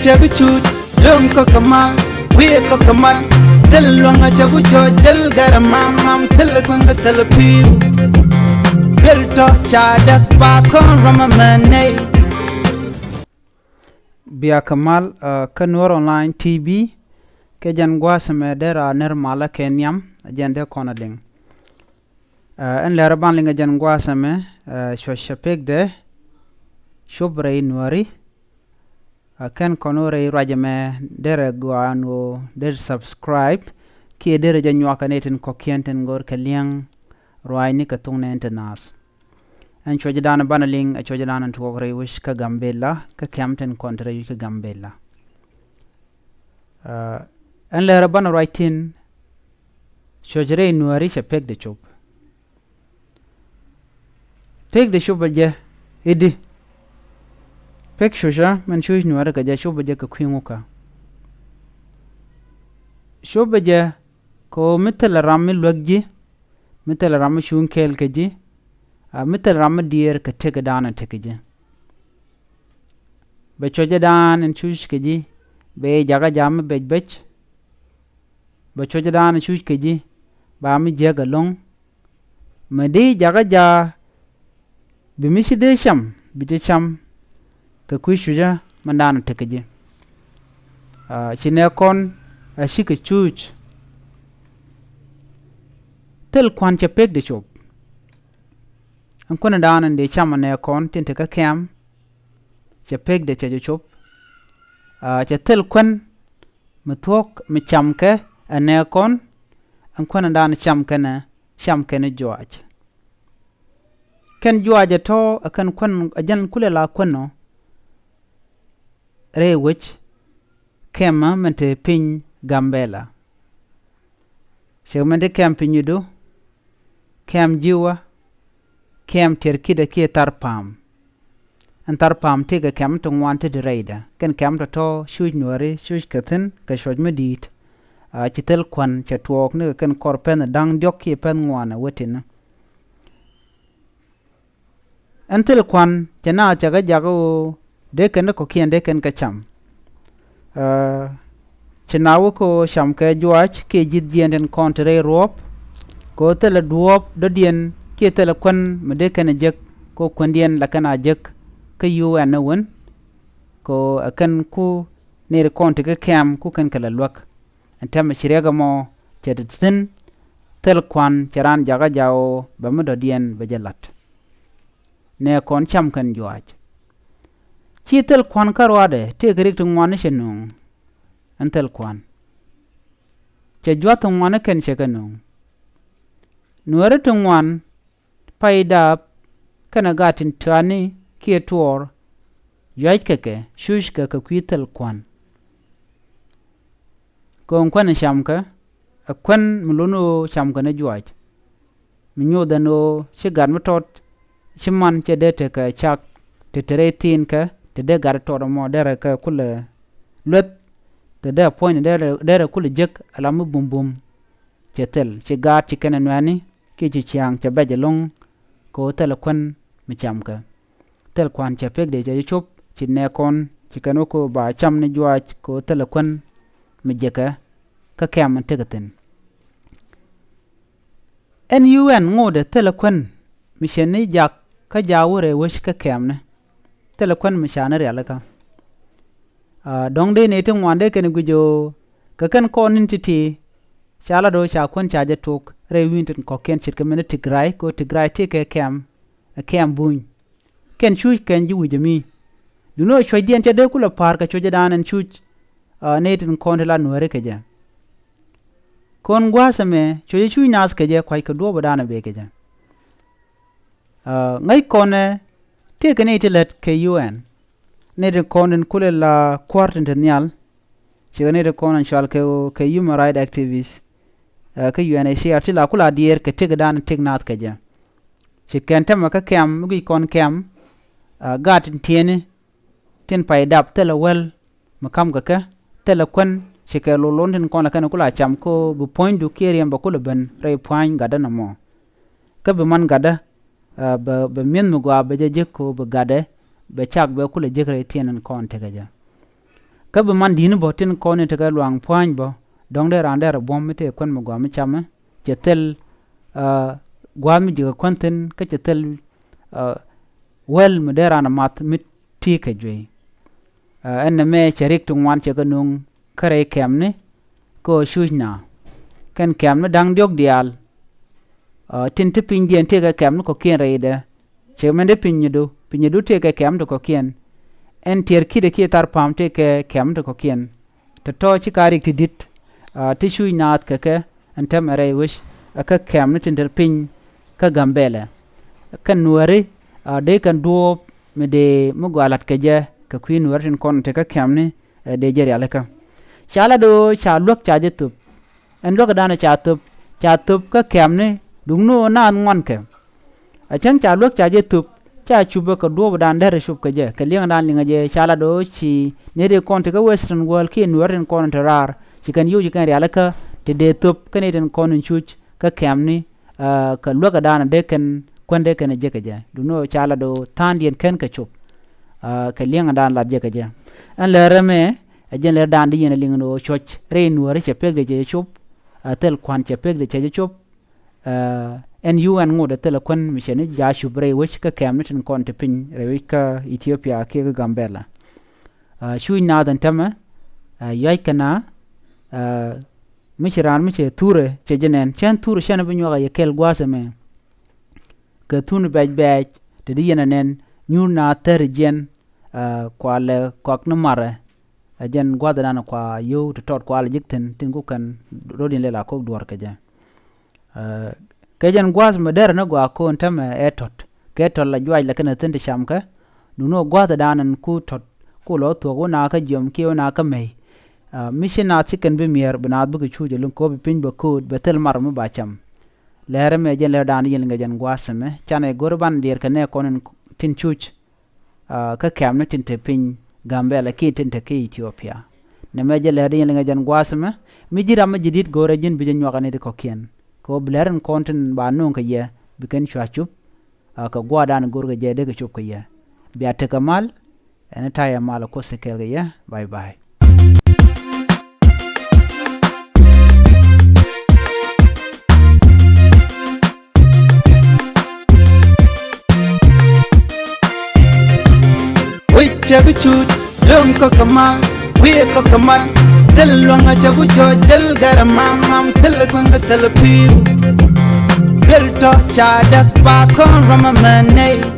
chaguchu lum ko kamal we ko kamal telonga chagu jojal garamam telkwanga telpiu belto chadak pa kon ramamane Bia Kamal Kanwar Online TV ke jangwa semedera nermala kenyam jande konading en leraban linga jangwa seme shoshapek de shobrei nuari ken konore rajame dere guano der subscribe ki dere janwa kanetin kokienten gor kaliang roini katungne internas en chojadana banaling a chojadana tuogre wish ka gambela ka kamten kontre ka gambela en lera bana writing chojre nuari chapek de chop pek de chop je idi pek shoja man chuj nuara ka je chop je ka kwinguka chop je ko mitel rammi logji mitel rammi shunkel keji mitel ram dier ka tege dana tekeje be choje dan en chuj keji be jaga jam bej be choje dan chuj keji ba mi jega long medi jaga ja bi mi side sham bi te cham ka ku shuja mandana tekeje chine kon shike chuj tel kwan che pek de chop an kuna danan de chama ne kon tinte ka kem che pek de che chop che tel kun mutok mi chamke ane kon an kuna dan chamke ne joaj ken joaj to akan kun ajan kule la kunno re wich kema mente pin gambela shegmente kem pinyudo kem jiwa kem terkida ke tarpam an tarpam tega kem to wante de reida ken kem to shuj nore shuj katen ka shoj medit chitel kwan chatwok ne ken korpen dang diok ke pen ngwana wetin antel kwan jana chaga jago de ken ko kien de ken ka cham chinawo ko sham ke juach ke jid jenden kontre rop ko tele duop do dien ke tele kwan mede kana jek ko kwandien la kana jek ke yu ana won ko akan ku ne konte ke kam ku kan kala lwak antam shirega mo chedetin tel kwan charan jaga jawo ba mo do dien be jalat ne kon cham kan juaj chi tel kwan karwade te gerik tun wan shenung antel kwan che jwatun wan ken shekanung nuare tun wan paidap kana gatin tani kia tuor yaj keke shush ka kwitel kwan kon kwan shamka akwan muluno shamka na juaj minyoda no shigar matot shiman chedete ka chak teteretin ka tede gar toro mo dere ka kule lut tede point dere kule jek alamu bumbum chetel shigar chikene nwani ki chiang chabeje long ko tel kwan mi chamka tel kwan chapek de je chop chine kon chikano ko ba cham ni juaj ko tel kwan mi jeka ka kam tegaten NUN ngode tel kwan mi sheni jak ka jawure wish ka kamne tel kwan mi shana re alaka dong de ne tin wande ken gujo ka kan kon entity chala do cha kon cha je tok re winten ko ken chit kemene tigray ko tigray te ke kem buñ ken chuj ken ji wujami duno choy dien che de kula par ka choje danan chuj netin kon la nuare ke ja kon gwasame choje chuj nas ke je kwai ka do badana be ke ja ngai kone te ke ne let ke UN netin konen kula la quartant nyal chene de konan chal ke human right activist ka UNHCR tila kula dier ke tigdan tignat ke ja chikente maka kem mugi kon kem gatin tiene tin pay dap tela wel makam ka tela kwan chikelo london kon la kana kula cham ko bu point du keriem ba kula ben re point gada na mo ka be man gada ba men mu gwa be je ko be gade be chak be kula jekre tienen kon te ga ka be man din bo tin ko ne te ka luang pwan bo dong de ran de bom te kon mo gwa mi chama chetel gwa mi jiga konten ka chetel wel mu de ran mat mit ti ke jwe en me cherik tung wan che ka nung kare kem ne ko shujna kan kem ne dang diok dial tin te pin dien te ka kem ko kien re de che men de pin du te ka kem ko kien en tier kide ki tar pam te ke kem ko kien to to chi karik ti dit ti shujna ke en tem re wish ka kem ne tin der pin ka gambele kan nuari de kan do me de mo galat ke je ka queen wartin kon te ka kem ne de jeri alaka chala do cha lok cha je tup en lok dana cha tup ka kem ne dung no na ngon ke a chan cha lok cha je tup cha chuba ka do dan der shup ka je ka liang dan linga je chala do chi ne de kon te ka western world ki wartin kon te rar chi kan yu ji kan alaka te de tup kan den kon chuch ka kem ne ka lok dana de kan kon de kan je ka je dung no chala do tan dien ken ka chup ka liang dan la je ka je an le reme ajen le dan di yene lingo no choch re nuore che peg de je chup tel kwan che peg de che chup en un ngode tel kwan mi chene ja shubre wich ka kem tin kon te pin re wich ka Ethiopia ke ga gambela shui na dan tama yai kana mi chiran mi che ture che jenen chen ture shana bi nyoga ye kel gwaseme ka tun baj te di yene nen nyu na ter jen kwa le kok no mare ajen gwada nana kwa yo to tot kwa jikten tin ku kan rodin lela ko duar ka ja ke jen gwaz modern na gwa ko ntame etot ke to la jwa la kana tin shamka nuno gwada danan ku tot ku lo to go na ka jom ke na ka me mishina chicken be mier bana bu ku chuje lun ko bi pin ba ko betel mar mu ba cham lere me jen le dan yen nga jen gwasme chane gorban dir ka ne konen tin chuch ka kam ne tin te pin gambela ki tin te ki Ethiopia ne me jele ri nga jan gwasma mi jira ma jidit gore jin bi jen nyogane de ko kien ko bleren konten ba non ka ye bi ken chup ka gwadan gorga je de ka chup ka ye bi ataka mal ene taya mal ko se kel ye bye bye chagu chut lum ko kamal we ko kamal tel longa chagu cho del garamam mam tel gonga tel piu bel to cha dak pa kon ramamane